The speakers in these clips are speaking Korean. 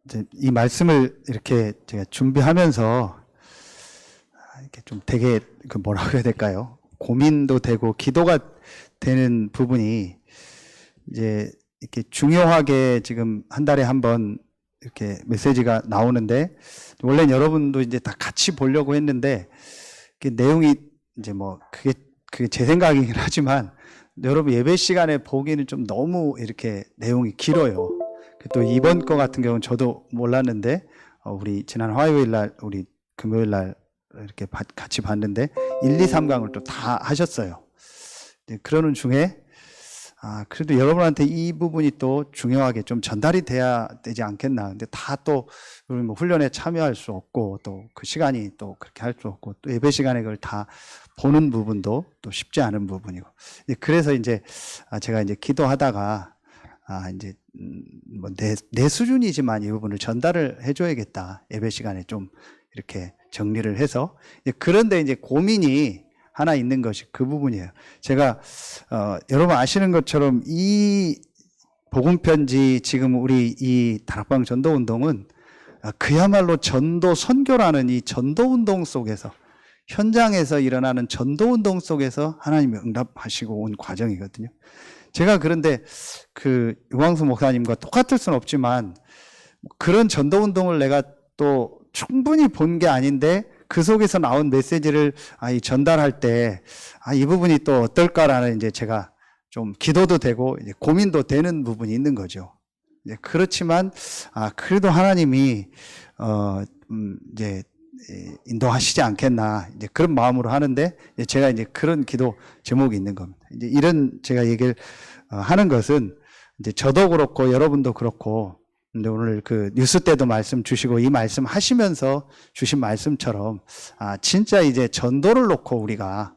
이제 이 말씀을 이렇게 제가 준비하면서 이렇게 좀 되게 뭐라고 해야 될까요? 고민도 되고 기도가 되는 부분이 이제 이렇게 중요하게 지금 한 달에 한 번 이렇게 메시지가 나오는데, 원래는 여러분도 이제 다 같이 보려고 했는데 내용이 이제 뭐 그게 제 생각이긴 하지만 여러분 예배 시간에 보기는 좀 너무 이렇게 내용이 길어요. 또 이번 거 같은 경우는 저도 몰랐는데 우리 지난 화요일 날 우리 금요일 날 이렇게 같이 봤는데 1, 2, 3강을 또 다 하셨어요. 그러는 중에 그래도 여러분한테 이 부분이 또 중요하게 좀 전달이 돼야 되지 않겠나. 근데 다 또 뭐 훈련에 참여할 수 없고 또 그 시간이 또 그렇게 할 수 없고 또 예배 시간에 그걸 다 보는 부분도 또 쉽지 않은 부분이고. 그래서 이제 제가 이제 기도하다가 이제 뭐 내 수준이지만 이 부분을 전달을 해줘야겠다. 예배 시간에 좀 이렇게 정리를 해서. 그런데 이제 고민이 하나 있는 것이 그 부분이에요. 제가 여러분 아시는 것처럼 이 복음편지 지금 우리 이 다락방 전도운동은 그야말로 전도 선교라는 이 전도운동 속에서, 현장에서 일어나는 전도운동 속에서 하나님이 응답하시고 온 과정이거든요. 제가 그런데 그 유광수 목사님과 똑같을 수는 없지만 그런 전도운동을 내가 또 충분히 본 게 아닌데 그 속에서 나온 메시지를 전달할 때 이 부분이 또 어떨까라는 이제 제가 좀 기도도 되고 이제 고민도 되는 부분이 있는 거죠. 이제 그렇지만 그래도 하나님이 이제 인도하시지 않겠나 이제 그런 마음으로 하는데, 제가 이제 그런 기도 제목이 있는 겁니다. 이제 이런 제가 얘기를 하는 것은 이제 저도 그렇고 여러분도 그렇고, 근데 오늘 그 뉴스 때도 말씀 주시고 이 말씀 하시면서 주신 말씀처럼 진짜 이제 전도를 놓고 우리가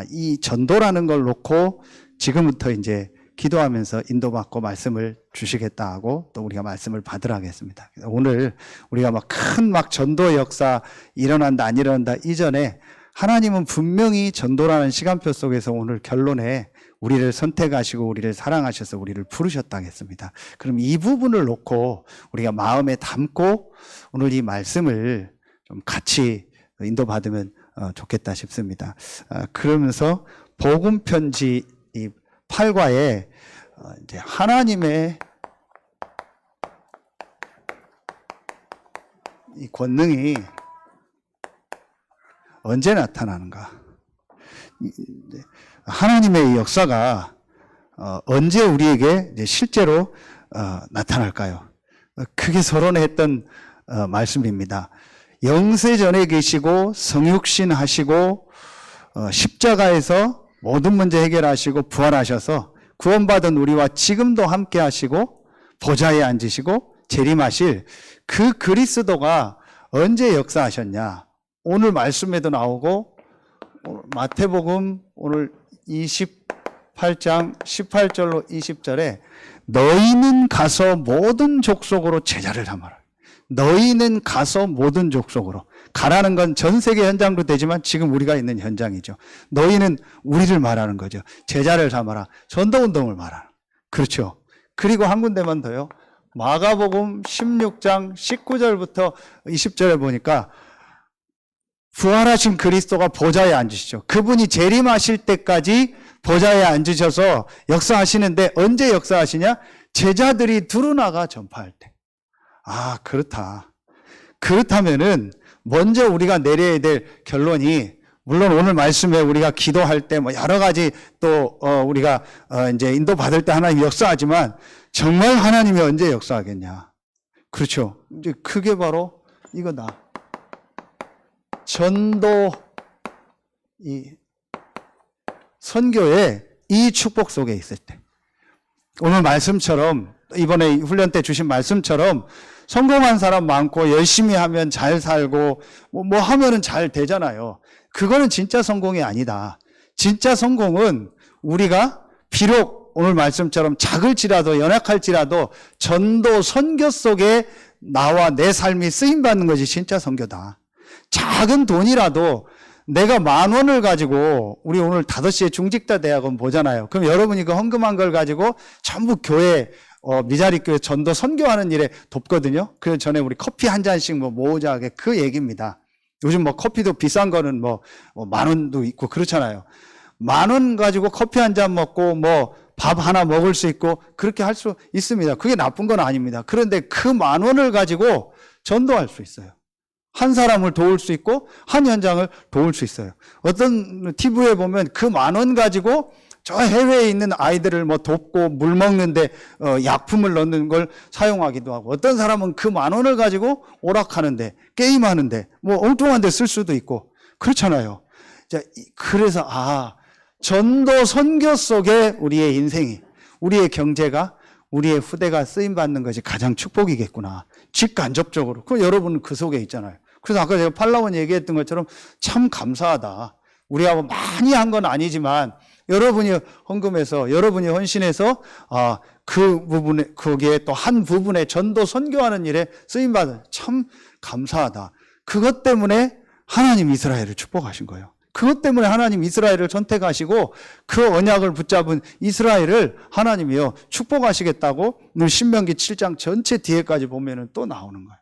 이 전도라는 걸 놓고 지금부터 이제 기도하면서 인도받고 말씀을 주시겠다 하고 또 우리가 말씀을 받으라 하겠습니다. 오늘 우리가 큰 전도 역사 일어난다 안 일어난다 이전에 하나님은 분명히 전도라는 시간표 속에서 오늘 결론에 우리를 선택하시고 우리를 사랑하셔서 우리를 부르셨다 하겠습니다. 그럼 이 부분을 놓고 우리가 마음에 담고 오늘 이 말씀을 좀 같이 인도받으면 좋겠다 싶습니다. 그러면서 복음편지 이 8과에 이제 하나님의 이 권능이 언제 나타나는가? 하나님의 이 역사가 언제 우리에게 이제 실제로 나타날까요? 크게 서론했던 말씀입니다. 영세전에 계시고 성육신 하시고 십자가에서 모든 문제 해결하시고 부활하셔서 구원받은 우리와 지금도 함께 하시고 보좌에 앉으시고 재림하실 그 그리스도가 언제 역사하셨냐? 오늘 말씀에도 나오고 마태복음 오늘 28장 18절로 20절에 너희는 가서 모든 족속으로 제자를 삼아라. 너희는 가서 모든 족속으로. 가라는 건 전 세계 현장도 되지만 지금 우리가 있는 현장이죠. 너희는 우리를 말하는 거죠. 제자를 삼아라. 전도운동을 말하라. 그렇죠. 그리고 한 군데만 더요. 마가복음 16장 19절부터 20절에 보니까 부활하신 그리스도가 보좌에 앉으시죠. 그분이 재림하실 때까지 보좌에 앉으셔서 역사하시는데 언제 역사하시냐? 제자들이 두루나가 전파할 때. 그렇다. 그렇다면은 먼저 우리가 내려야 될 결론이, 물론 오늘 말씀에 우리가 기도할 때 여러 가지 또 우리가 이제 인도 받을 때 하나님 역사하지만 정말 하나님이 언제 역사하겠냐? 그렇죠. 이제 그게 바로 이거다. 전도 이 선교의 이 축복 속에 있을 때, 오늘 말씀처럼 이번에 훈련 때 주신 말씀처럼 성공한 사람 많고 열심히 하면 잘 살고 뭐 하면은 잘 되잖아요. 그거는 진짜 성공이 아니다. 진짜 성공은 우리가 비록 오늘 말씀처럼 작을지라도 연약할지라도 전도 선교 속에 나와 내 삶이 쓰임받는 것이 진짜 선교다. 작은 돈이라도 내가 10,000원을 가지고, 우리 오늘 5시에 중직자 대학원 보잖아요. 그럼 여러분이 그 헌금한 걸 가지고 전부 교회 미자리 교회 전도 선교하는 일에 돕거든요. 그 전에 우리 커피 한 잔씩 모으자 그 얘기입니다. 요즘 커피도 비싼 거는 10,000원도 있고 그렇잖아요. 10,000원 가지고 커피 한 잔 먹고 밥 하나 먹을 수 있고 그렇게 할 수 있습니다. 그게 나쁜 건 아닙니다. 그런데 그 10,000원을 가지고 전도할 수 있어요. 한 사람을 도울 수 있고 한 현장을 도울 수 있어요. 어떤 TV에 보면 그 10,000원 가지고 저 해외에 있는 아이들을 돕고 물 먹는데 약품을 넣는 걸 사용하기도 하고, 어떤 사람은 그 10,000원을 가지고 오락하는데, 게임하는데 엉뚱한 데 쓸 수도 있고 그렇잖아요. 자, 그래서 전도 선교 속에 우리의 인생이, 우리의 경제가, 우리의 후대가 쓰임받는 것이 가장 축복이겠구나. 직간접적으로. 그럼 여러분은 그 속에 있잖아요. 그래서 아까 제가 팔라원 얘기했던 것처럼 참 감사하다. 우리하고 많이 한 건 아니지만 여러분이 헌금해서, 여러분이 헌신해서 그 부분에, 거기에 또 한 부분에 전도 선교하는 일에 쓰임받은, 참 감사하다. 그것 때문에 하나님 이스라엘을 축복하신 거예요. 그것 때문에 하나님 이스라엘을 선택하시고 그 언약을 붙잡은 이스라엘을 하나님이요 축복하시겠다고 신명기 7장 전체 뒤에까지 보면은 또 나오는 거예요.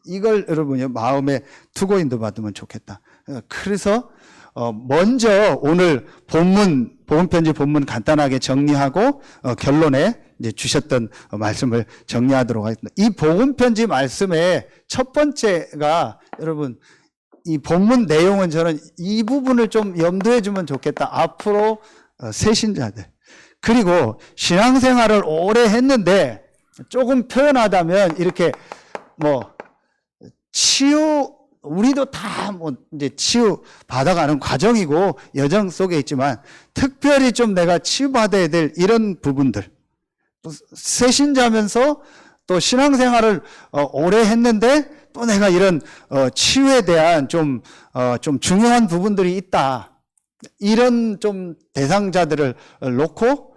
이걸 여러분이 마음에 두고 인도받으면 좋겠다. 그래서 먼저 오늘 복음편지 본문 간단하게 정리하고 결론에 이제 주셨던 말씀을 정리하도록 하겠습니다. 이 복음편지 말씀의 첫 번째가, 여러분, 이 본문 내용은 저는 이 부분을 좀 염두해 주면 좋겠다. 앞으로 새신자들, 그리고 신앙생활을 오래 했는데 조금 표현하다면 이렇게 우리도 다 이제 치유 받아가는 과정이고 여정 속에 있지만, 특별히 좀 내가 치유받아야 될 이런 부분들, 또 새신자면서 또 신앙생활을 오래 했는데 또 내가 이런 치유에 대한 좀 중요한 부분들이 있다. 이런 좀 대상자들을 놓고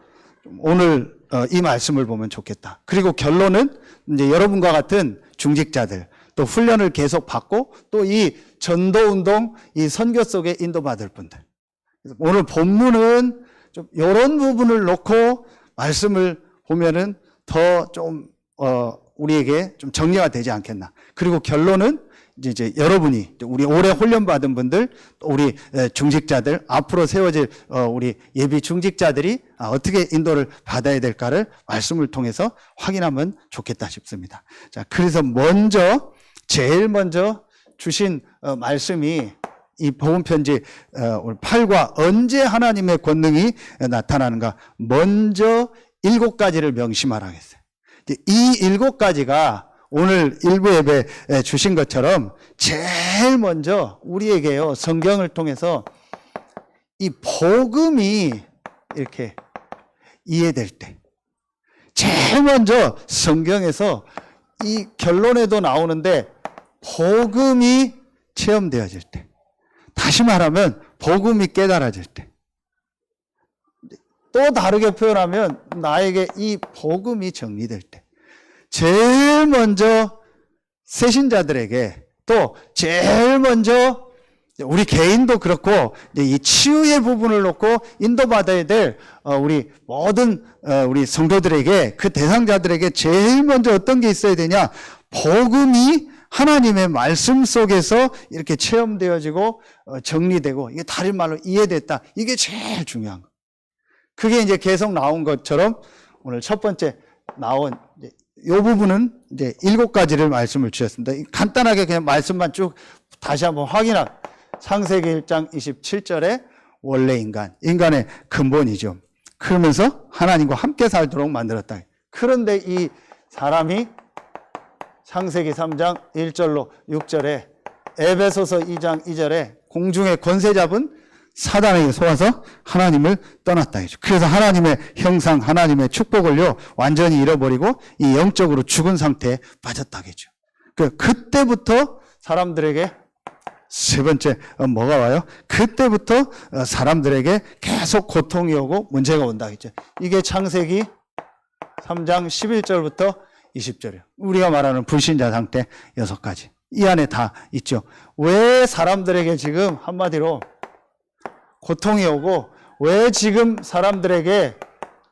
오늘 이 말씀을 보면 좋겠다. 그리고 결론은 이제 여러분과 같은 중직자들, 또 훈련을 계속 받고 또 이 전도운동, 이 선교 속에 인도받을 분들. 오늘 본문은 좀 이런 부분을 놓고 말씀을 보면은 더 좀 우리에게 좀 정리가 되지 않겠나. 그리고 결론은 이제 여러분이, 우리 오래 훈련받은 분들, 또 우리 중직자들, 앞으로 세워질 우리 예비 중직자들이 어떻게 인도를 받아야 될까를 말씀을 통해서 확인하면 좋겠다 싶습니다. 자, 그래서 제일 먼저 주신 말씀이 이 복음편지 8과 언제 하나님의 권능이 나타나는가, 먼저 7가지를 명심하라 했어요. 이 7가지가 오늘 일부 예배 주신 것처럼 제일 먼저 우리에게요, 성경을 통해서 이 복음이 이렇게 이해될 때, 제일 먼저 성경에서 이 결론에도 나오는데 복음이 체험되어질 때, 다시 말하면 복음이 깨달아질 때, 또 다르게 표현하면 나에게 이 복음이 정리될 때, 제일 먼저 새신자들에게, 또 제일 먼저 우리 개인도 그렇고 이 치유의 부분을 놓고 인도받아야 될 우리 모든 우리 성도들에게, 그 대상자들에게 제일 먼저 어떤 게 있어야 되냐, 복음이 하나님의 말씀 속에서 이렇게 체험되어지고 정리되고, 이게 다른 말로 이해됐다. 이게 제일 중요한 거. 그게 이제 계속 나온 것처럼 오늘 첫 번째 나온 이 부분은 이제 7가지를 말씀을 주셨습니다. 간단하게 그냥 말씀만 쭉 다시 한번 확인하고, 창세기 1장 27절에 원래 인간의 근본이죠. 그러면서 하나님과 함께 살도록 만들었다. 그런데 이 사람이 창세기 3장 1절로 6절에, 에베소서 2장 2절에 공중의 권세 잡은 사단에게 속아서 하나님을 떠났다. 그래서 하나님의 형상, 하나님의 축복을요 완전히 잃어버리고 이 영적으로 죽은 상태에 빠졌다겠죠. 그때부터 사람들에게, 세 번째 뭐가 와요? 그때부터 사람들에게 계속 고통이 오고 문제가 온다겠죠. 이게 창세기 3장 11절부터 20절이에요. 우리가 말하는 불신자 상태 6가지. 이 안에 다 있죠. 왜 사람들에게 지금 한마디로 고통이 오고, 왜 지금 사람들에게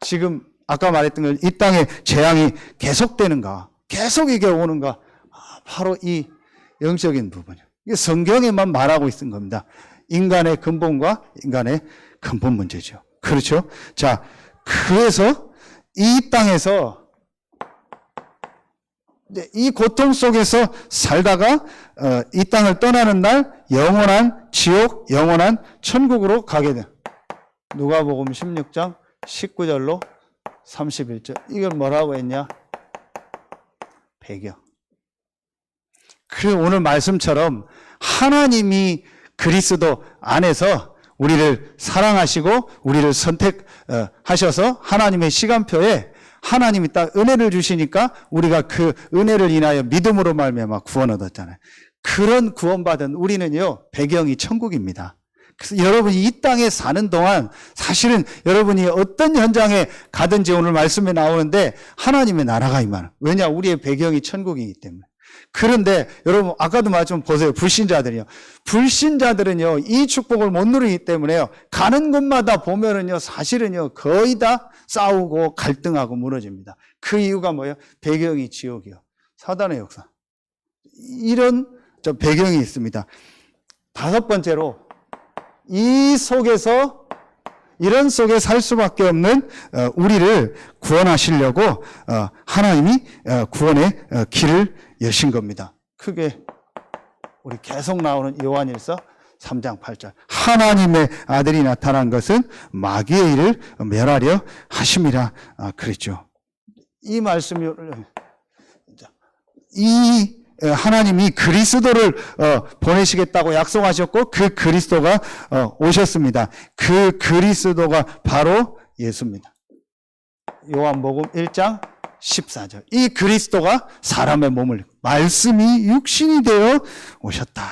지금 아까 말했던 이 땅에 재앙이 계속되는가, 계속 이게 오는가? 바로 이 영적인 부분이에요. 이게 성경에만 말하고 있는 겁니다. 인간의 근본과 인간의 근본 문제죠. 그렇죠? 자, 그래서 이 땅에서 이 고통 속에서 살다가 이 땅을 떠나는 날 영원한 지옥, 영원한 천국으로 가게 돼. 누가복음 16장 19절로 31절. 이걸 뭐라고 했냐? 배경. 그래, 오늘 말씀처럼 하나님이 그리스도 안에서 우리를 사랑하시고 우리를 선택하셔서 하나님의 시간표에 하나님이 딱 은혜를 주시니까 우리가 그 은혜를 인하여 믿음으로 말미암아 구원 얻었잖아요. 그런 구원받은 우리는요, 배경이 천국입니다. 그래서 여러분이 이 땅에 사는 동안 사실은 여러분이 어떤 현장에 가든지 오늘 말씀에 나오는데 하나님의 나라가 임하는. 왜냐? 우리의 배경이 천국이기 때문에. 그런데 여러분 아까도 말씀 보세요. 불신자들이요. 불신자들은요, 이 축복을 못 누리기 때문에요, 가는 곳마다 보면은요, 사실은요, 거의 다 싸우고 갈등하고 무너집니다. 그 이유가 뭐예요? 배경이 지옥이요. 사단의 역사. 이런 배경이 있습니다. 다섯 번째로, 이 속에서 이런 속에 살 수밖에 없는 우리를 구원하시려고 하나님이 구원의 길을 여신 겁니다. 크게 우리 계속 나오는 요한일서 3장 8절. 하나님의 아들이 나타난 것은 마귀의 일을 멸하려 하심이라 그랬죠. 이 말씀이 이 하나님이 그리스도를 보내시겠다고 약속하셨고 그 그리스도가 오셨습니다. 그 그리스도가 바로 예수입니다. 요한복음 1장 14절. 이 그리스도가 사람의 몸을 말씀이 육신이 되어 오셨다.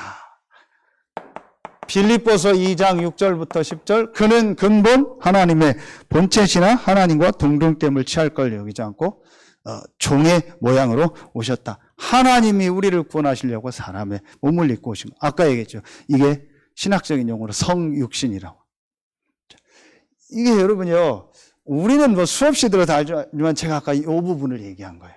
빌립보서 2장 6절부터 10절. 그는 근본 하나님의 본체시나 하나님과 동등됨을 취할 걸 여기지 않고 종의 모양으로 오셨다. 하나님이 우리를 구원하시려고 사람의 몸을 입고 오신 거. 아까 얘기했죠. 이게 신학적인 용어로 성육신이라고. 이게 여러분요, 우리는 뭐 수없이 들어서 알지만 제가 아까 이 부분을 얘기한 거예요.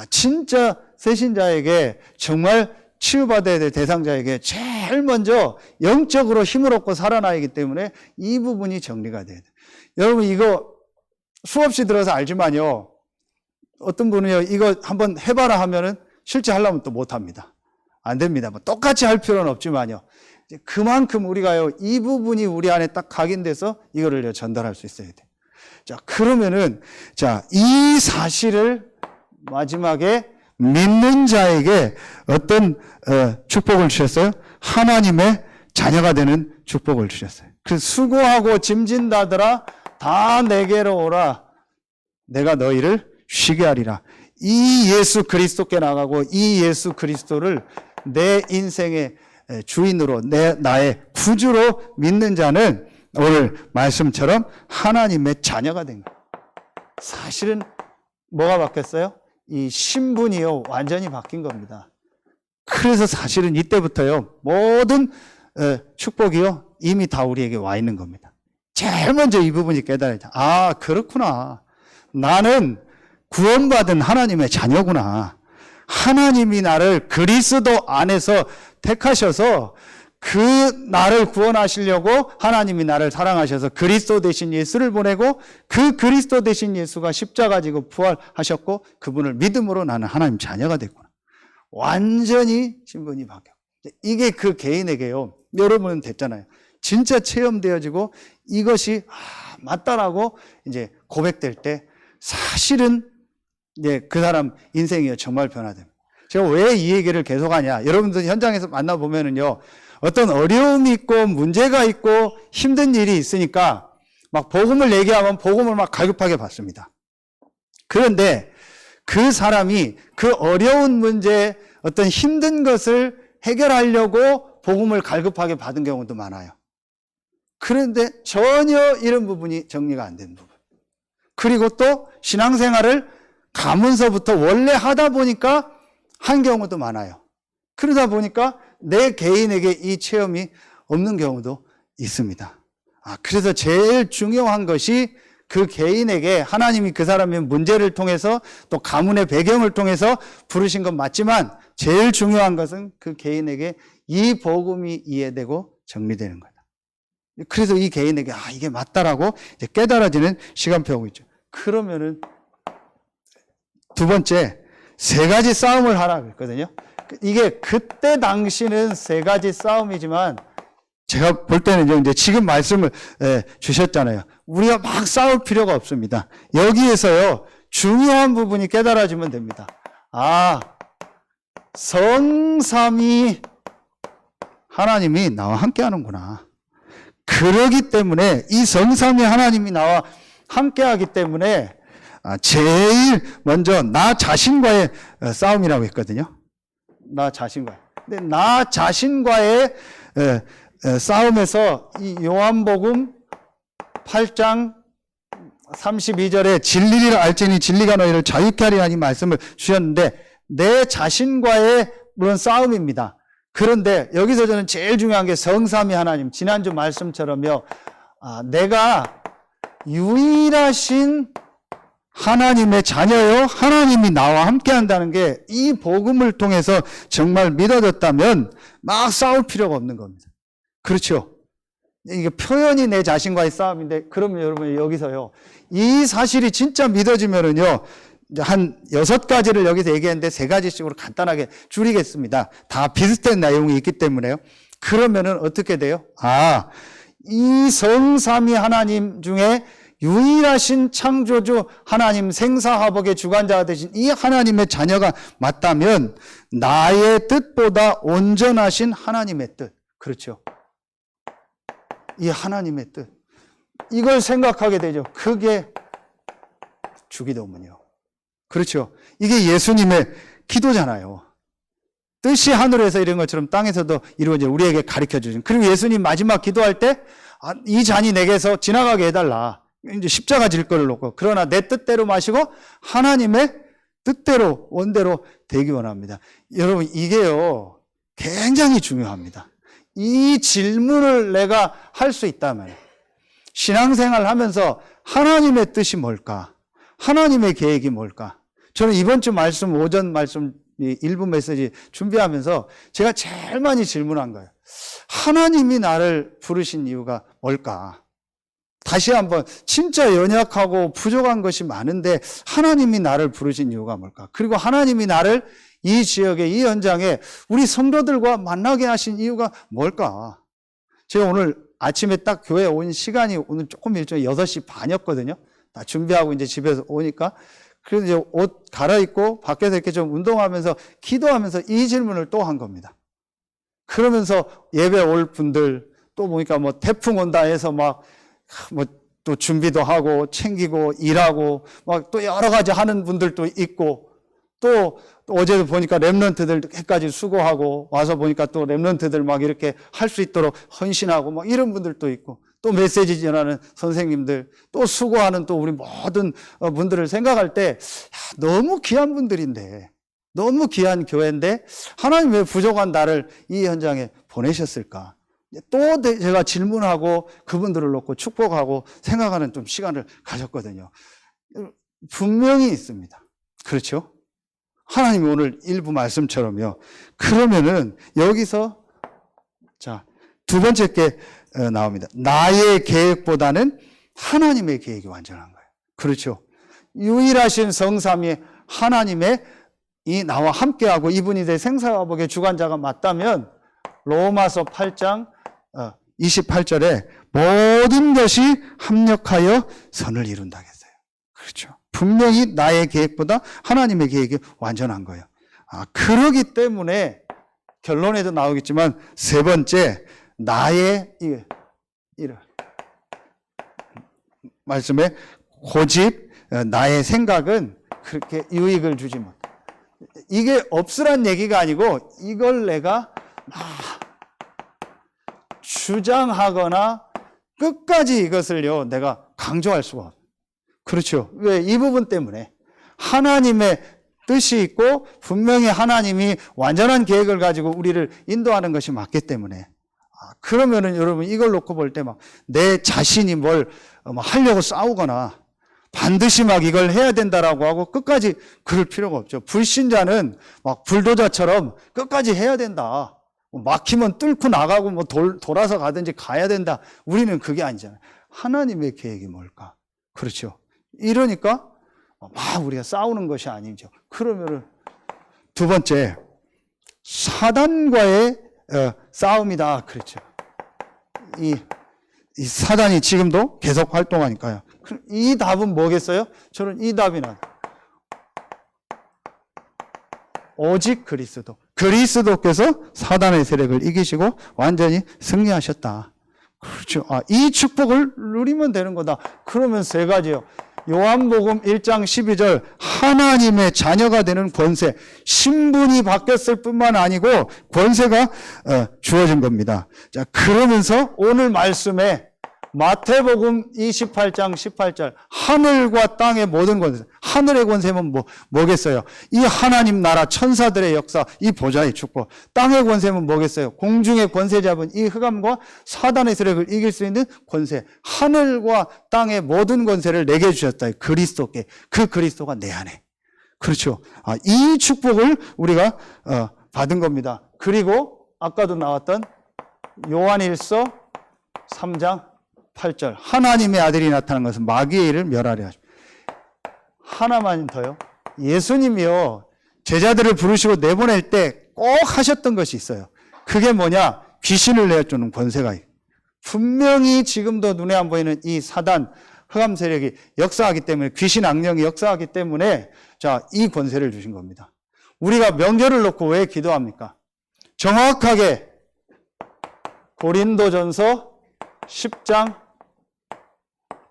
진짜 새신자에게 정말 치유받아야 될 대상자에게 제일 먼저 영적으로 힘을 얻고 살아나야기 때문에 이 부분이 정리가 돼야 돼요. 여러분 이거 수없이 들어서 알지만요, 어떤 분은요, 이거 한번 해봐라 하면은 실제 하려면 또 못합니다. 안 됩니다. 뭐 똑같이 할 필요는 없지만요, 그만큼 우리가요, 이 부분이 우리 안에 딱 각인돼서 이거를 전달할 수 있어야 돼요. 자, 그러면은, 자, 이 사실을 마지막에 믿는 자에게 어떤 축복을 주셨어요? 하나님의 자녀가 되는 축복을 주셨어요. 그 수고하고 짐진 자들아 다 내게로 오라. 내가 너희를 쉬게 하리라. 이 예수 그리스도께 나가고 이 예수 그리스도를 내 인생의 주인으로 나의 구주로 믿는 자는 오늘 말씀처럼 하나님의 자녀가 된 거예요. 사실은 뭐가 바뀌었어요? 이 신분이요, 완전히 바뀐 겁니다. 그래서 사실은 이때부터요, 모든 축복이요, 이미 다 우리에게 와 있는 겁니다. 제일 먼저 이 부분이 깨달아야 돼. 그렇구나. 나는 구원받은 하나님의 자녀구나. 하나님이 나를 그리스도 안에서 택하셔서 그 나를 구원하시려고 하나님이 나를 사랑하셔서 그리스도 대신 예수를 보내고 그 그리스도 대신 예수가 십자가 지고 부활하셨고 그분을 믿음으로 나는 하나님 자녀가 됐구나. 완전히 신분이 바뀌어. 이게 그 개인에게요, 여러분은 됐잖아요. 진짜 체험되어지고 이것이 맞다라고 이제 고백될 때 사실은 이제 그 사람 인생이 정말 변화됩니다. 제가 왜 이 얘기를 계속하냐? 여러분들 현장에서 만나보면은요, 어떤 어려움이 있고 문제가 있고 힘든 일이 있으니까 막 복음을 얘기하면 복음을 막 갈급하게 받습니다. 그런데 그 사람이 그 어려운 문제, 어떤 힘든 것을 해결하려고 복음을 갈급하게 받은 경우도 많아요. 그런데 전혀 이런 부분이 정리가 안 된 부분. 그리고 또 신앙생활을 가면서부터 원래 하다 보니까 한 경우도 많아요. 그러다 보니까 내 개인에게 이 체험이 없는 경우도 있습니다. 그래서 제일 중요한 것이 그 개인에게 하나님이 그 사람의 문제를 통해서 또 가문의 배경을 통해서 부르신 건 맞지만 제일 중요한 것은 그 개인에게 이 복음이 이해되고 정리되는 거다. 그래서 이 개인에게 이게 맞다라고 이제 깨달아지는 시간표가 있죠. 그러면은 두 번째, 세 가지 싸움을 하라고 했거든요. 이게 그때 당시는 세 가지 싸움이지만 제가 볼 때는 이제 지금 말씀을 주셨잖아요. 우리가 막 싸울 필요가 없습니다. 여기에서요, 중요한 부분이 깨달아지면 됩니다. 성삼위 하나님이 나와 함께 하는구나. 그러기 때문에 이 성삼위 하나님이 나와 함께 하기 때문에 제일 먼저 나 자신과의 싸움이라고 했거든요. 나 자신과. 근데 나 자신과의 싸움에서 이 요한복음 8장 32절에 진리를 알지니 진리가 너희를 자유케 하리라 이 말씀을 주셨는데 내 자신과의 물론 싸움입니다. 그런데 여기서 저는 제일 중요한 게 성삼위 하나님, 지난주 말씀처럼요. 내가 유일하신 하나님의 자녀요, 하나님이 나와 함께 한다는 게 이 복음을 통해서 정말 믿어졌다면 막 싸울 필요가 없는 겁니다. 그렇죠? 이게 표현이 내 자신과의 싸움인데, 그러면 여러분 여기서요, 이 사실이 진짜 믿어지면은요, 한 6가지를 여기서 얘기했는데 3가지씩으로 간단하게 줄이겠습니다. 다 비슷한 내용이 있기 때문에요. 그러면은 어떻게 돼요? 이 성삼위 하나님 중에 유일하신 창조주 하나님, 생사화복의 주관자가 되신 이 하나님의 자녀가 맞다면 나의 뜻보다 온전하신 하나님의 뜻, 그렇죠? 이 하나님의 뜻, 이걸 생각하게 되죠. 그게 주기도문이요. 그렇죠? 이게 예수님의 기도잖아요. 뜻이 하늘에서 이런 것처럼 땅에서도 이루어져 우리에게 가르쳐 주신. 그리고 예수님 마지막 기도할 때 이 잔이 내게서 지나가게 해달라. 이제 십자가 질 거를 놓고, 그러나 내 뜻대로 마시고 하나님의 뜻대로 원대로 되기 원합니다. 여러분, 이게요 굉장히 중요합니다. 이 질문을 내가 할 수 있다면, 신앙생활 하면서 하나님의 뜻이 뭘까? 하나님의 계획이 뭘까? 저는 이번 주 말씀, 오전 말씀 1부 메시지 준비하면서 제가 제일 많이 질문한 거예요. 하나님이 나를 부르신 이유가 뭘까? 다시 한번, 진짜 연약하고 부족한 것이 많은데 하나님이 나를 부르신 이유가 뭘까? 그리고 하나님이 나를 이 지역에, 이 현장에 우리 성도들과 만나게 하신 이유가 뭘까? 제가 오늘 아침에 딱 교회에 온 시간이 오늘 조금 일정이 6시 반이었거든요. 다 준비하고 이제 집에서 오니까. 그래서 이제 옷 갈아입고 밖에서 이렇게 좀 운동하면서 기도하면서 이 질문을 또 한 겁니다. 그러면서 예배 올 분들 또 보니까 뭐 태풍 온다 해서 막 뭐 또 준비도 하고 챙기고 일하고 막 또 여러 가지 하는 분들도 있고, 또 어제도 보니까 렘넌트들 해까지 수고하고 와서 보니까 또 렘넌트들 막 이렇게 할 수 있도록 헌신하고 막 이런 분들도 있고, 또 메시지 전하는 선생님들, 또 수고하는 또 우리 모든 분들을 생각할 때 너무 귀한 분들인데, 너무 귀한 교회인데 하나님 왜 부족한 나를 이 현장에 보내셨을까? 또 제가 질문하고 그분들을 놓고 축복하고 생각하는 좀 시간을 가졌거든요. 분명히 있습니다. 그렇죠? 하나님이 오늘 일부 말씀처럼요. 그러면은 여기서 자, 두 번째 게 나옵니다. 나의 계획보다는 하나님의 계획이 완전한 거예요. 그렇죠? 유일하신 성삼위 하나님의 이 나와 함께하고 이분이 내 생사화복의 주관자가 맞다면 로마서 8장 28절에 모든 것이 합력하여 선을 이룬다겠어요. 그렇죠? 분명히 나의 계획보다 하나님의 계획이 완전한 거예요. 그러기 때문에 결론에도 나오겠지만 세 번째, 나의 이런 말씀에 고집, 나의 생각은 그렇게 유익을 주지 못. 이게 없으란 얘기가 아니고 이걸 내가 주장하거나 끝까지 이것을요 내가 강조할 수가 없어요. 그렇죠? 왜? 이 부분 때문에 하나님의 뜻이 있고 분명히 하나님이 완전한 계획을 가지고 우리를 인도하는 것이 맞기 때문에. 그러면은 여러분 이걸 놓고 볼 때 막 내 자신이 뭘 하려고 싸우거나 반드시 막 이걸 해야 된다라고 하고 끝까지 그럴 필요가 없죠. 불신자는 막 불도저처럼 끝까지 해야 된다. 막히면 뚫고 나가고 뭐 돌아서 가든지 가야 된다. 우리는 그게 아니잖아요. 하나님의 계획이 뭘까? 그렇죠. 이러니까 막 우리가 싸우는 것이 아니죠. 그러면은 두 번째, 사단과의 싸움이다. 그렇죠. 이 사단이 지금도 계속 활동하니까요. 이 답은 뭐겠어요? 저는 이 답이 나요. 오직 그리스도. 그리스도께서 사단의 세력을 이기시고 완전히 승리하셨다. 그렇죠. 이 축복을 누리면 되는 거다. 그러면 세 가지요. 요한복음 1장 12절 하나님의 자녀가 되는 권세, 신분이 바뀌었을 뿐만 아니고 권세가 주어진 겁니다. 자, 그러면서 오늘 말씀에 마태복음 28장 18절 하늘과 땅의 모든 권세, 하늘의 권세는 뭐겠어요? 이 하나님 나라 천사들의 역사, 이 보좌의 축복. 땅의 권세는 뭐겠어요? 공중의 권세 잡은 이 흑암과 사단의 세력을 이길 수 있는 권세. 하늘과 땅의 모든 권세를 내게 주셨다. 그리스도께. 그 그리스도가 내 안에. 그렇죠. 이 축복을 우리가 받은 겁니다. 그리고 아까도 나왔던 요한일서 3장 8절 하나님의 아들이 나타난 것은 마귀의 일을 멸하려 하십니다. 하나만 더요. 예수님이요 제자들을 부르시고 내보낼 때 꼭 하셨던 것이 있어요. 그게 뭐냐? 귀신을 내어주는 권세가 있어요. 분명히 지금도 눈에 안 보이는 이 사단 흑암 세력이 역사하기 때문에, 귀신 악령이 역사하기 때문에 자, 이 권세를 주신 겁니다. 우리가 명절을 놓고 왜 기도합니까? 정확하게 고린도전서 10장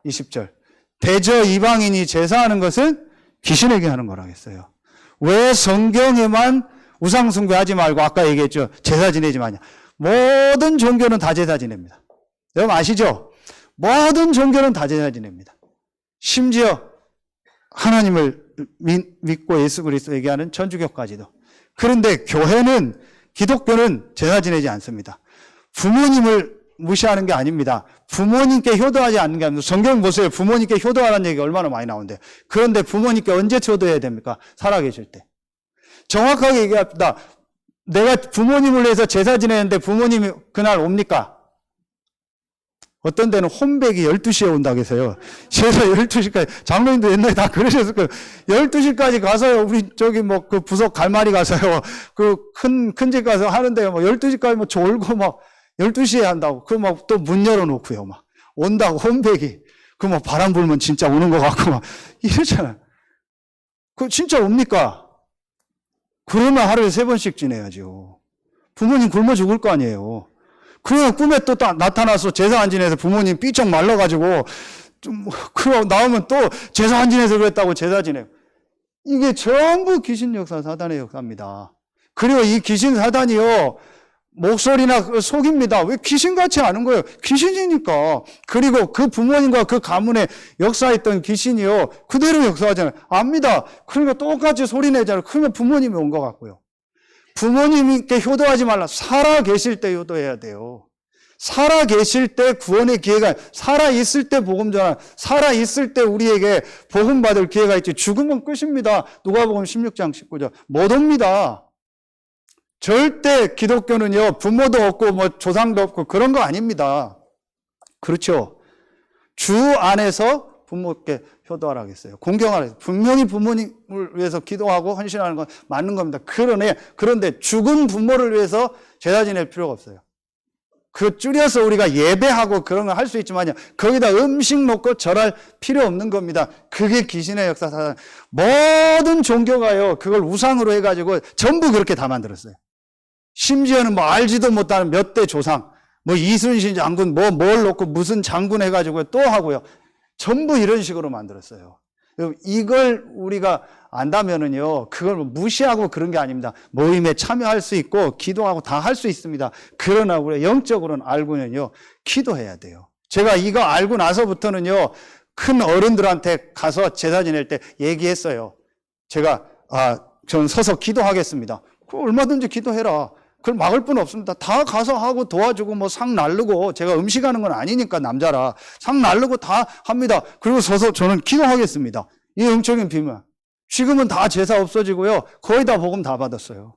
20절. 대저 이방인이 제사하는 것은 귀신에게 하는 거라겠어요. 왜 성경에만 우상숭배하지 말고 아까 얘기했죠. 제사 지내지 마냐. 모든 종교는 다 제사 지냅니다. 여러분 아시죠? 모든 종교는 다 제사 지냅니다. 심지어 하나님을 믿고 예수 그리스도 얘기하는 천주교까지도. 그런데 교회는, 기독교는 제사 지내지 않습니다. 부모님을 무시하는 게 아닙니다. 부모님께 효도하지 않는 게 아닙니다. 성경 보세요. 부모님께 효도하라는 얘기가 얼마나 많이 나오는데. 그런데 부모님께 언제 효도해야 됩니까? 살아계실 때. 정확하게 얘기합니다. 내가 부모님을 위해서 제사 지내는데 부모님이 그날 옵니까? 어떤 데는 혼백이 12시에 온다고 해서요. 제사 12시까지, 장로님도 옛날에 다 그러셨을 거예요. 12시까지 가서요, 우리 저기 뭐 그 부속 갈마리 가서요, 그 큰 집 가서 하는데요, 뭐 12시까지 뭐 졸고 막 12시에 한다고. 그 막 또 문 열어놓고요, 막. 온다고, 혼백이. 그 뭐 바람 불면 진짜 오는 것 같고 막. 이러잖아요. 그 진짜 옵니까? 그러면 하루에 3번씩 지내야죠. 부모님 굶어 죽을 거 아니에요. 그러면 꿈에 또 나타나서 제사 안 지내서 부모님 삐쩍 말라가지고, 그러 나오면 또 제사 안 지내서 그랬다고 제사 지내고. 이게 전부 귀신 역사, 사단의 역사입니다. 그리고 이 귀신 사단이요, 목소리나 속입니다. 왜 귀신같이 아는 거예요? 귀신이니까. 그리고 그 부모님과 그 가문에 역사했던 귀신이요, 그대로 역사하잖아요. 압니다. 그러니까 똑같이 소리 내잖아요. 그러면 부모님이 온 것 같고요. 부모님께 효도하지 말라. 살아 계실 때 효도해야 돼요. 살아 계실 때 구원의 기회가, 살아 있을 때 복음 전환, 살아 있을 때 우리에게 복음 받을 기회가 있지. 죽으면 끝입니다. 누가복음 16장 19절. 못 옵니다. 절대 기독교는요, 부모도 없고 뭐 조상도 없고 그런 거 아닙니다. 그렇죠. 주 안에서 부모께 효도하라 했어요. 공경하라 했어요. 분명히 부모님을 위해서 기도하고 헌신하는 건 맞는 겁니다. 그런데 죽은 부모를 위해서 제사 지낼 필요가 없어요. 그 줄여서 우리가 예배하고 그런 거 할 수 있지만요, 거기다 음식 먹고 절할 필요 없는 겁니다. 그게 귀신의 역사 사상. 모든 종교가요, 그걸 우상으로 해가지고 전부 그렇게 다 만들었어요. 심지어는 뭐 알지도 못하는 몇 대 조상, 뭐 이순신 장군, 뭘 놓고 무슨 장군 해가지고 또 하고요. 전부 이런 식으로 만들었어요. 이걸 우리가 안다면은요, 그걸 무시하고 그런 게 아닙니다. 모임에 참여할 수 있고, 기도하고 다 할 수 있습니다. 그러나 우리가 영적으로는 알고는요, 기도해야 돼요. 제가 이거 알고 나서부터는요, 큰 어른들한테 가서 제사 지낼 때 얘기했어요. 제가, 전 서서 기도하겠습니다. 얼마든지 기도해라. 그걸 막을 뿐 없습니다. 다 가서 하고 도와주고 뭐 상 날르고, 제가 음식하는 건 아니니까 남자라 상 날르고 다 합니다. 그리고 서서 저는 기도하겠습니다. 이 영적인 비밀. 지금은 다 제사 없어지고요. 거의 다 복음 다 받았어요.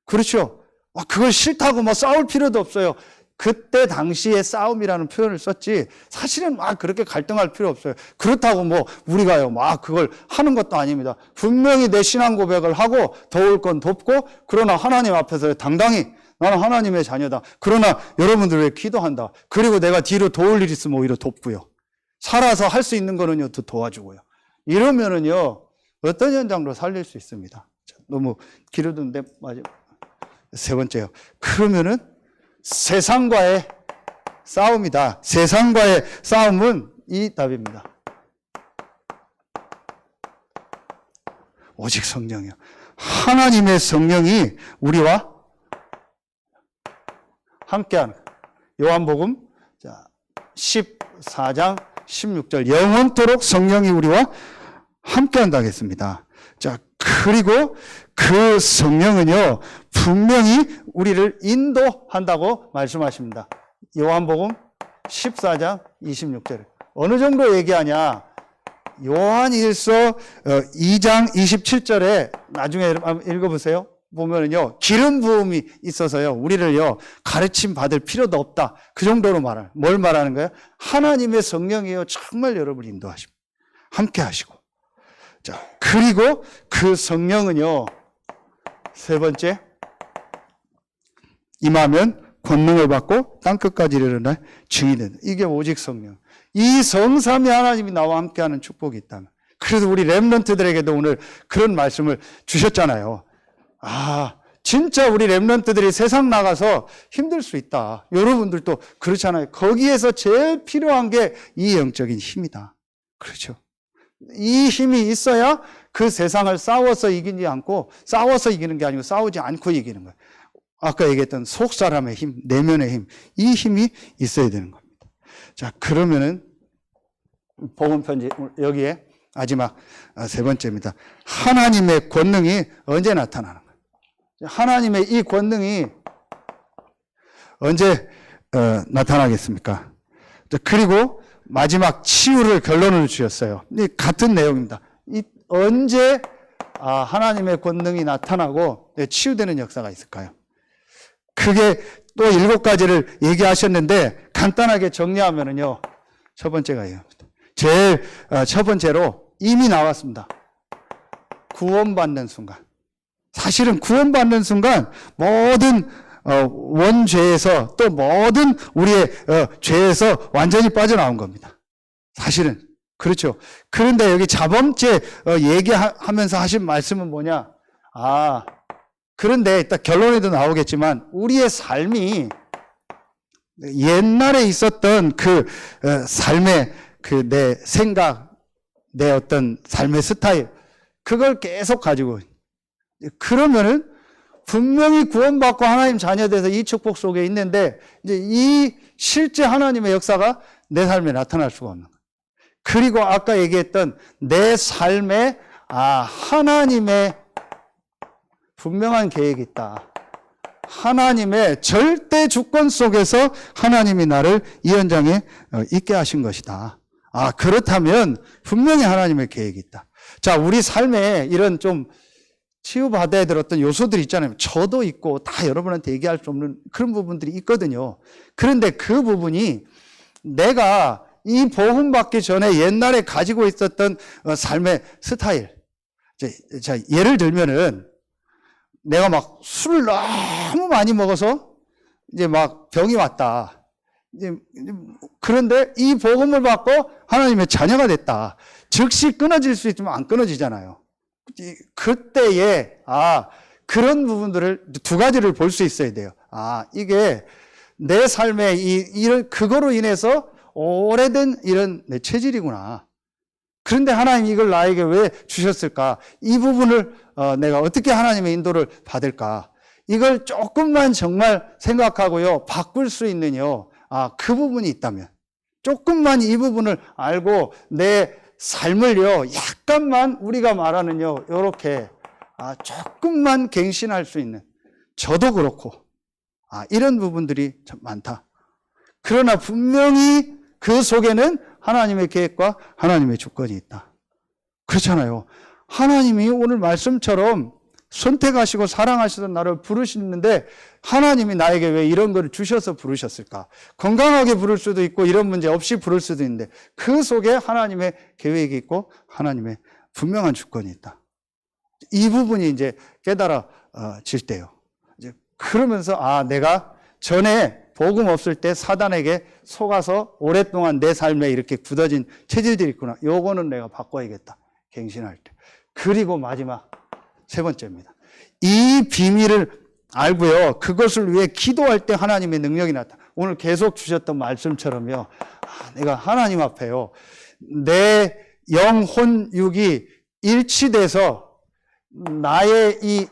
그렇죠? 그걸 싫다고 뭐 싸울 필요도 없어요. 그때 당시에 싸움이라는 표현을 썼지, 사실은 막 그렇게 갈등할 필요 없어요. 그렇다고 뭐 우리가요 막 그걸 하는 것도 아닙니다. 분명히 내 신앙 고백을 하고 도울 건 돕고, 그러나 하나님 앞에서 당당히 나는 하나님의 자녀다. 그러나 여러분들 왜 기도한다. 그리고 내가 뒤로 도울 일 있으면 오히려 돕고요. 살아서 할 수 있는 거는요 더 도와주고요. 이러면은요 어떤 현장으로 살릴 수 있습니다. 너무 길어졌는데 세 번째요. 그러면은 세상과의 싸움이다. 세상과의 싸움은 이 답입니다. 오직 성령이요. 하나님의 성령이 우리와 함께하는 요한복음 14장 16절 영원토록 성령이 우리와 함께한다 하겠습니다. 자, 그리고 그 성령은요 분명히 우리를 인도한다고 말씀하십니다. 요한복음 14장 26절. 어느 정도 얘기하냐? 요한일서 2장 27절에 나중에 읽어보세요. 보면은요 기름 부음이 있어서요 우리를요 가르침 받을 필요도 없다. 그 정도로 말하는. 뭘 말하는 거예요? 하나님의 성령이요 정말 여러분을 인도하십니다. 함께 하시고. 자, 그리고 그 성령은요 세 번째, 임하면 권능을 받고 땅끝까지 이르는 날 증인이 된다. 이게 오직 성령. 이 성삼위 하나님이 나와 함께하는 축복이 있다면. 그래서 우리 렘넌트들에게도 오늘 그런 말씀을 주셨잖아요. 진짜 우리 렘넌트들이 세상 나가서 힘들 수 있다. 여러분들도 그렇잖아요. 거기에서 제일 필요한 게 이 영적인 힘이다. 그렇죠? 이 힘이 있어야 그 세상을 싸워서 이기지 않고, 싸워서 이기는 게 아니고 싸우지 않고 이기는 거예요. 아까 얘기했던 속사람의 힘, 내면의 힘, 이 힘이 있어야 되는 겁니다. 자, 그러면은 복음 편지 여기에 마지막 세 번째입니다. 하나님의 권능이 언제 나타나는 거예요? 하나님의 이 권능이 언제 나타나겠습니까? 그리고 마지막 치유를 결론을 주셨어요. 같은 내용입니다. 언제 하나님의 권능이 나타나고 치유되는 역사가 있을까요? 크게 또 7가지를 얘기하셨는데 간단하게 정리하면은요. 첫 번째가 이겁니다. 제일 첫 번째로 이미 나왔습니다. 구원받는 순간. 사실은 구원받는 순간 모든 원죄에서 또 모든 우리의 죄에서 완전히 빠져나온 겁니다. 사실은. 그렇죠. 그런데 여기 자범죄 얘기하면서 하신 말씀은 뭐냐? 그런데 이따 결론에도 나오겠지만 우리의 삶이 옛날에 있었던 그 삶의 그 내 생각, 내 어떤 삶의 스타일, 그걸 계속 가지고, 그러면은 분명히 구원받고 하나님 자녀 돼서 이 축복 속에 있는데 이제 이 실제 하나님의 역사가 내 삶에 나타날 수가 없는 거예요. 그리고 아까 얘기했던 내 삶에 하나님의 분명한 계획이 있다. 하나님의 절대 주권 속에서 하나님이 나를 이 현장에 있게 하신 것이다. 그렇다면 분명히 하나님의 계획이 있다. 자, 우리 삶에 이런 좀 치유받아야 될 어떤 요소들이 있잖아요. 저도 있고 다 여러분한테 얘기할 수 없는 그런 부분들이 있거든요. 그런데 그 부분이 내가 이 복음 받기 전에 옛날에 가지고 있었던 삶의 스타일. 자, 예를 들면은 내가 막 술을 너무 많이 먹어서 이제 막 병이 왔다. 그런데 이 복음을 받고 하나님의 자녀가 됐다. 즉시 끊어질 수 있지만 안 끊어지잖아요. 그때에 그런 부분들을 두 가지를 볼 수 있어야 돼요. 이게 내 삶에 이런 그거로 인해서 오래된 이런 내 체질이구나. 그런데 하나님 이걸 나에게 왜 주셨을까? 이 부분을 내가 어떻게 하나님의 인도를 받을까? 이걸 조금만 정말 생각하고요, 바꿀 수 있는요. 그 부분이 있다면 조금만 이 부분을 알고 내 삶을요, 약간만 우리가 말하는요, 요렇게 조금만 갱신할 수 있는, 저도 그렇고 이런 부분들이 참 많다. 그러나 분명히 그 속에는 하나님의 계획과 하나님의 주권이 있다. 그렇잖아요. 하나님이 오늘 말씀처럼 선택하시고 사랑하시던 나를 부르시는데 하나님이 나에게 왜 이런 걸 주셔서 부르셨을까? 건강하게 부를 수도 있고 이런 문제 없이 부를 수도 있는데 그 속에 하나님의 계획이 있고 하나님의 분명한 주권이 있다. 이 부분이 이제 깨달아질 때요. 이제 그러면서 내가 전에 복음 없을 때 사단에게 속아서 오랫동안 내 삶에 이렇게 굳어진 체질들이 있구나. 요거는 내가 바꿔야겠다. 갱신할 때. 그리고 마지막 세 번째입니다. 이 비밀을 알고요. 그것을 위해 기도할 때 하나님의 능력이 나타나. 오늘 계속 주셨던 말씀처럼요. 내가 하나님 앞에요. 내 영혼 육이 일치돼서 나의 이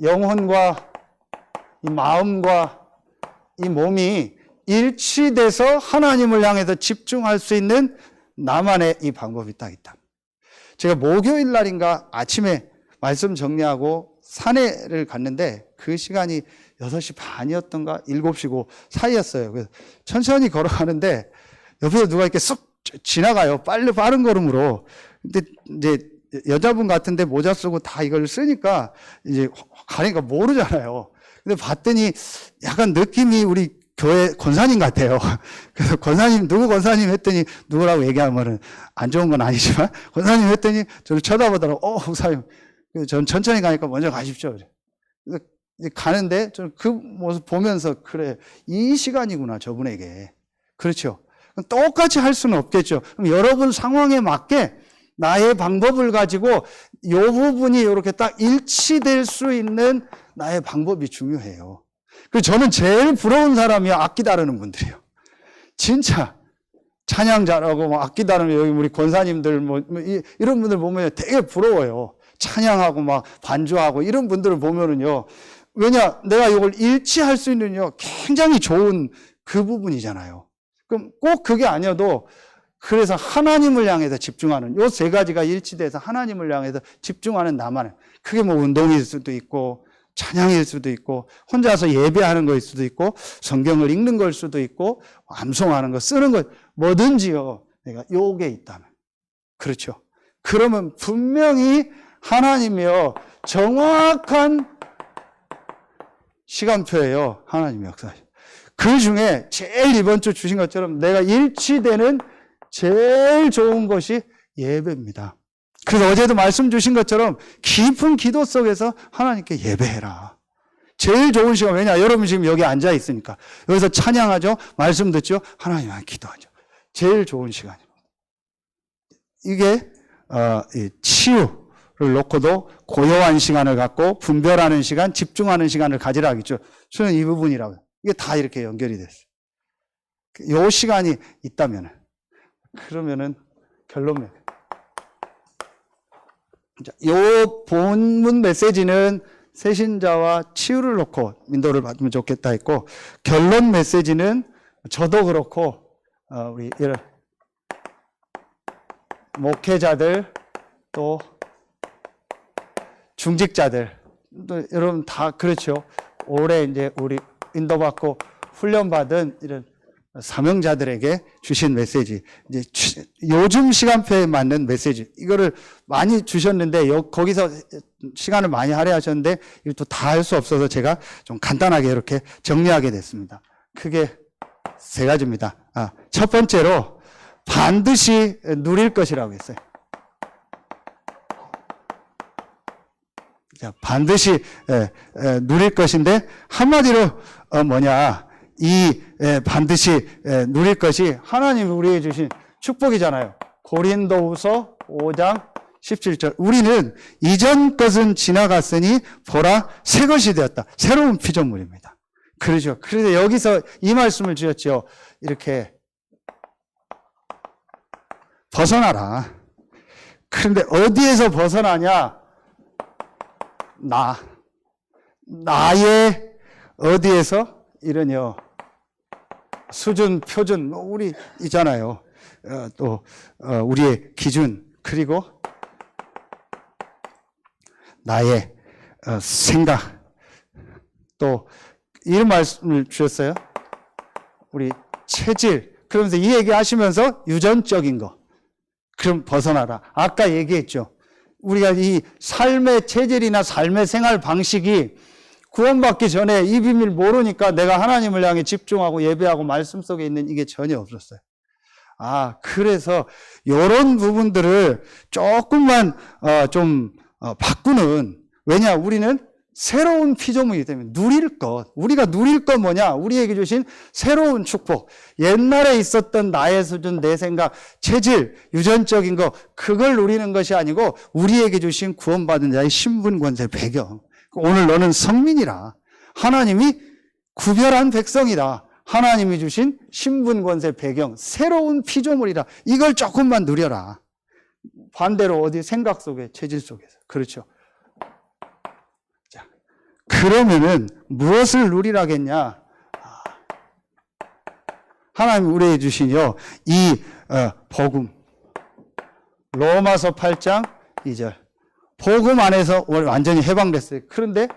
영혼과 이 마음과 이 몸이 일치돼서 하나님을 향해서 집중할 수 있는 나만의 이 방법이 딱 있다. 제가 목요일 날인가 아침에 말씀 정리하고 산에를 갔는데 그 시간이 6시 반이었던가 7시고 사이였어요. 그래서 천천히 걸어가는데 옆에서 누가 이렇게 쑥 지나가요. 빠른 걸음으로. 근데 이제 여자분 같은데 모자 쓰고 다 이걸 쓰니까 이제 가니까 모르잖아요. 근데 봤더니 약간 느낌이 우리 교회 권사님 같아요. 그래서 권사님, 누구 권사님 했더니 누구라고 얘기하면은 안 좋은 건 아니지만 권사님 했더니 저를 쳐다보더라고. 목사님. 전 천천히 가니까 먼저 가십시오. 그래서 가는데 저는 그 모습 보면서 그래, 이 시간이구나, 저분에게. 그렇죠. 똑같이 할 수는 없겠죠. 그럼 여러분 상황에 맞게 나의 방법을 가지고 이 부분이 이렇게 딱 일치될 수 있는 나의 방법이 중요해요. 그리고 저는 제일 부러운 사람이 악기 다루는 분들이에요. 진짜 찬양 잘하고 악기 다루는 여기 우리 권사님들 이런 분들 보면 되게 부러워요. 찬양하고 막 반주하고 이런 분들을 보면은요. 왜냐, 내가 이걸 일치할 수 있는요. 굉장히 좋은 그 부분이잖아요. 그럼 꼭 그게 아니어도 그래서 하나님을 향해서 집중하는 요 세 가지가 일치돼서 하나님을 향해서 집중하는 나만의 그게 뭐 운동일 수도 있고 찬양일 수도 있고 혼자서 예배하는 거일 수도 있고 성경을 읽는 걸 수도 있고 암송하는 거 쓰는 거 뭐든지요. 내가 요게 있다면 그렇죠. 그러면 분명히 하나님이요 정확한 시간표예요. 하나님의 역사. 그 중에 제일 이번 주 주신 것처럼 내가 일치되는 제일 좋은 것이 예배입니다. 그래서 어제도 말씀 주신 것처럼 깊은 기도 속에서 하나님께 예배해라. 제일 좋은 시간, 왜냐? 여러분 지금 여기 앉아 있으니까. 여기서 찬양하죠? 말씀 듣죠? 하나님께 기도하죠. 제일 좋은 시간입니다. 이게, 치유를 놓고도 고요한 시간을 갖고 분별하는 시간, 집중하는 시간을 가지라 하겠죠. 저는 이 부분이라고. 이게 다 이렇게 연결이 됐어요. 요 시간이 있다면, 그러면은 결론은 요 본문 메시지는 새신자와 치유를 놓고 인도를 받으면 좋겠다 했고 결론 메시지는 저도 그렇고 우리 이런 목회자들 또 중직자들 또 여러분 다 그렇죠. 올해 이제 우리 인도받고 훈련받은 이런 사명자들에게 주신 메시지, 이제 요즘 시간표에 맞는 메시지, 이거를 많이 주셨는데, 거기서 시간을 많이 할애하셨는데, 이것도 다 할 수 없어서 제가 좀 간단하게 이렇게 정리하게 됐습니다. 크게 세 가지입니다. 첫 번째로, 반드시 누릴 것이라고 했어요. 자, 반드시 누릴 것인데, 한마디로 뭐냐, 반드시 누릴 것이 하나님이 우리에게 주신 축복이잖아요. 고린도후서 5장 17절. 우리는 이전 것은 지나갔으니 보라 새 것이 되었다. 새로운 피조물입니다. 그러죠. 그래서 여기서 이 말씀을 주셨죠. 이렇게 벗어나라. 그런데 어디에서 벗어나냐? 나의 어디에서? 이러냐. 수준, 표준, 우리 있잖아요. 또 우리의 기준, 그리고 나의 생각, 또 이런 말씀을 주셨어요. 우리 체질. 그러면서 이 얘기 하시면서 유전적인 거. 그럼 벗어나라. 아까 얘기했죠. 우리가 이 삶의 체질이나 삶의 생활 방식이 구원받기 전에 이 비밀 모르니까 내가 하나님을 향해 집중하고 예배하고 말씀 속에 있는 이게 전혀 없었어요. 그래서 이런 부분들을 조금만 좀 바꾸는, 왜냐 우리는 새로운 피조물이기 때문에 누릴 것, 우리가 누릴 건 뭐냐, 우리에게 주신 새로운 축복, 옛날에 있었던 나의 수준, 내 생각, 체질, 유전적인 거, 그걸 누리는 것이 아니고 우리에게 주신 구원받은 자의 신분, 권세, 배경. 오늘 너는 성민이라, 하나님이 구별한 백성이다, 하나님이 주신 신분, 권세, 배경, 새로운 피조물이라, 이걸 조금만 누려라. 반대로 어디 생각 속에, 체질 속에서. 그렇죠. 자, 그러면은 무엇을 누리라겠냐? 하나님 우리에게 주신요, 이 복음. 로마서 8장 2절. 복음 안에서 완전히 해방됐어요. 그런데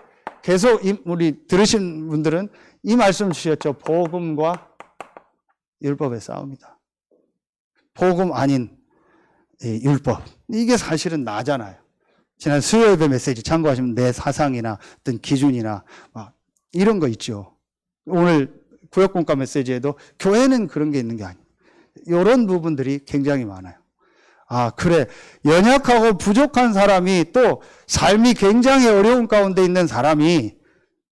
계속 우리 들으신 분들은 이 말씀 주셨죠. 복음과 율법의 싸움이다. 복음 아닌 율법. 이게 사실은 나잖아요. 지난 수요예배 메시지 참고하시면 내 사상이나 어떤 기준이나 막 이런 거 있죠. 오늘 구역공과 메시지에도 교회는 그런 게 있는 게 아니에요. 이런 부분들이 굉장히 많아요. 그래. 연약하고 부족한 사람이, 또 삶이 굉장히 어려운 가운데 있는 사람이,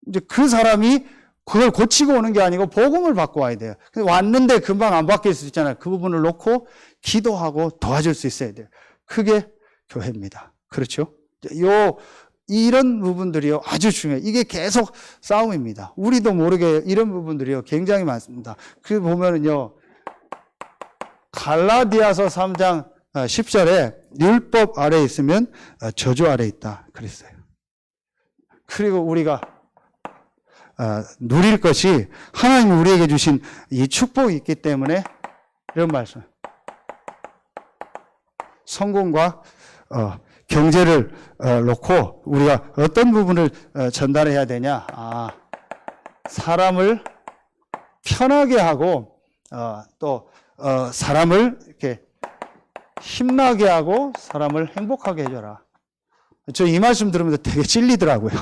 이제 그 사람이 그걸 고치고 오는 게 아니고 복음을 받고 와야 돼요. 왔는데 금방 안 바뀔 수 있잖아요. 그 부분을 놓고 기도하고 도와줄 수 있어야 돼요. 그게 교회입니다. 그렇죠? 이런 부분들이요, 아주 중요해요. 이게 계속 싸움입니다. 우리도 모르게 이런 부분들이요, 굉장히 많습니다. 그 보면은요, 갈라디아서 3장 10절에 율법 아래에 있으면 저주 아래에 있다 그랬어요. 그리고 우리가 누릴 것이 하나님 우리에게 주신 이 축복이 있기 때문에 이런 말씀. 성공과 경제를 놓고 우리가 어떤 부분을 전달해야 되냐? 사람을 편하게 하고 또 사람을 이렇게 힘나게 하고 사람을 행복하게 해줘라. 저 이 말씀 들으면서 되게 찔리더라고요.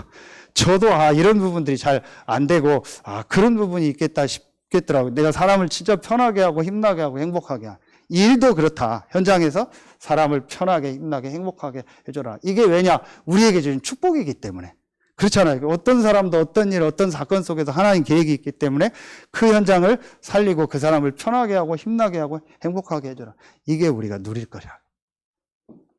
저도 이런 부분들이 잘 안 되고 그런 부분이 있겠다 싶겠더라고요. 내가 사람을 진짜 편하게 하고 힘나게 하고 행복하게 하고. 일도 그렇다. 현장에서 사람을 편하게 힘나게 행복하게 해줘라. 이게 왜냐? 우리에게 주신 축복이기 때문에. 그렇잖아요. 어떤 사람도 어떤 일, 어떤 사건 속에서 하나님 계획이 있기 때문에 그 현장을 살리고 그 사람을 편하게 하고 힘나게 하고 행복하게 해줘라. 이게 우리가 누릴 거야.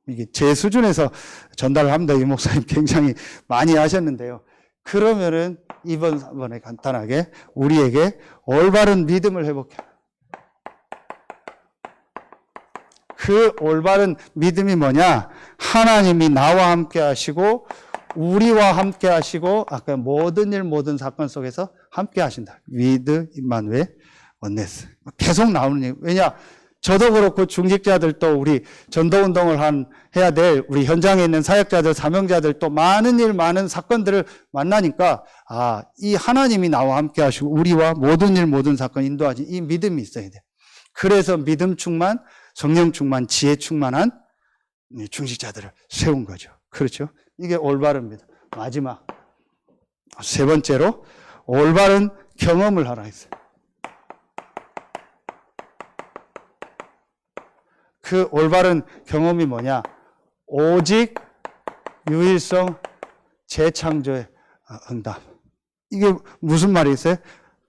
이게 제 수준에서 전달을 합니다. 이 목사님 굉장히 많이 하셨는데요. 그러면은 이번에 간단하게 우리에게 올바른 믿음을 회복해. 그 올바른 믿음이 뭐냐? 하나님이 나와 함께 하시고 우리와 함께 하시고 아까 모든 일 모든 사건 속에서 함께 하신다. 위드 임마누엘 원네스. 계속 나오는 얘기. 왜냐? 저도 그렇고 중직자들도 우리 전도운동을 해야 될 우리 현장에 있는 사역자들, 사명자들 또 많은 일, 많은 사건들을 만나니까 이 하나님이 나와 함께 하시고 우리와 모든 일, 모든 사건 인도하신 이 믿음이 있어야 돼. 그래서 믿음 충만, 성령 충만, 지혜 충만한 중직자들을 세운 거죠. 그렇죠? 이게 올바른 믿음. 마지막 세 번째로 올바른 경험을 하라 했어요. 그 올바른 경험이 뭐냐? 오직 유일성 재창조의 응답. 이게 무슨 말이 있어요?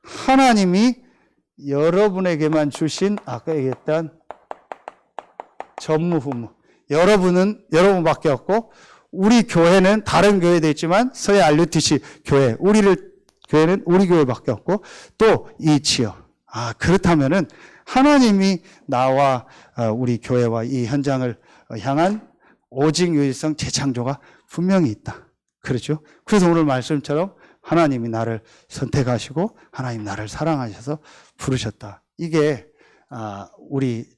하나님이 여러분에게만 주신 아까 얘기했던 전무후무. 여러분은 여러분밖에 없고 우리 교회는 다른 교회도 있지만 서해 RUTC 교회, 교회는 우리 교회밖에 없고 또 이 지역. 그렇다면은 하나님이 나와 우리 교회와 이 현장을 향한 오직 유일성 재창조가 분명히 있다. 그렇죠? 그래서 오늘 말씀처럼 하나님이 나를 선택하시고 하나님 나를 사랑하셔서 부르셨다. 이게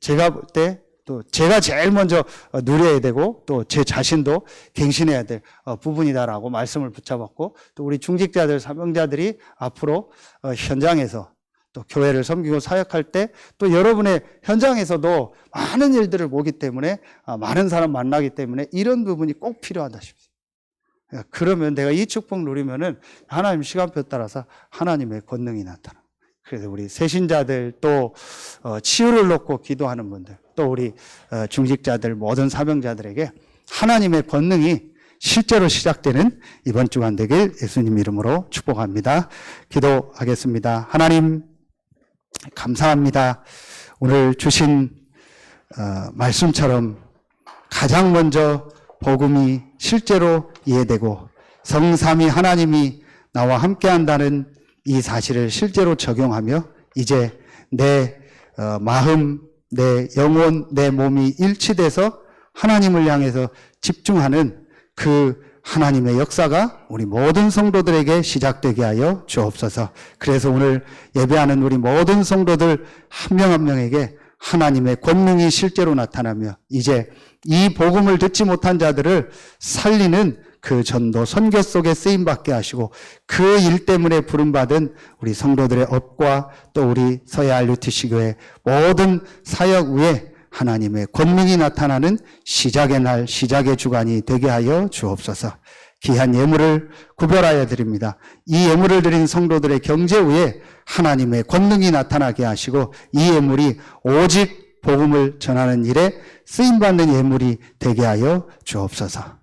제가 볼 때 또 제가 제일 먼저 누려야 되고 또 제 자신도 갱신해야 될 부분이다라고 말씀을 붙잡았고, 또 우리 중직자들, 사명자들이 앞으로 현장에서 또 교회를 섬기고 사역할 때 또 여러분의 현장에서도 많은 일들을 보기 때문에, 많은 사람 만나기 때문에 이런 부분이 꼭 필요하다 싶습니다. 그러면 내가 이 축복 누리면은 하나님 시간표 따라서 하나님의 권능이 나타나. 그래서 우리 새신자들, 또 치유를 놓고 기도하는 분들, 또 우리 중직자들, 모든 사명자들에게 하나님의 권능이 실제로 시작되는 이번 주간 되길 예수님 이름으로 축복합니다. 기도하겠습니다. 하나님 감사합니다. 오늘 주신 말씀처럼 가장 먼저 복음이 실제로 이해되고 성삼위 하나님이 나와 함께한다는 이 사실을 실제로 적용하며 이제 내 마음, 내 영혼, 내 몸이 일치돼서 하나님을 향해서 집중하는 그 하나님의 역사가 우리 모든 성도들에게 시작되게 하여 주옵소서. 그래서 오늘 예배하는 우리 모든 성도들 한 명 한 명에게 하나님의 권능이 실제로 나타나며 이제 이 복음을 듣지 못한 자들을 살리는 그 전도 선교 속에 쓰임받게 하시고, 그 일 때문에 부름받은 우리 성도들의 업과 또 우리 서해 RUTC 교회 모든 사역 위에 하나님의 권능이 나타나는 시작의 날, 시작의 주간이 되게 하여 주옵소서. 귀한 예물을 구별하여 드립니다. 이 예물을 드린 성도들의 경제 위에 하나님의 권능이 나타나게 하시고, 이 예물이 오직 복음을 전하는 일에 쓰임받는 예물이 되게 하여 주옵소서.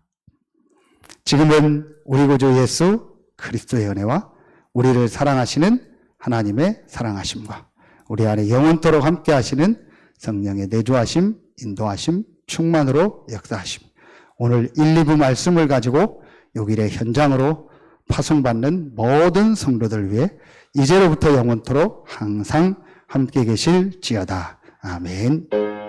지금은 우리 구주 예수 그리스도의 은혜와 우리를 사랑하시는 하나님의 사랑하심과 우리 안에 영원토록 함께 하시는 성령의 내주하심, 인도하심, 충만으로 역사하심, 오늘 1, 2부 말씀을 가지고 요일의 현장으로 파송받는 모든 성도들 위해 이제로부터 영원토록 항상 함께 계실지어다. 아멘.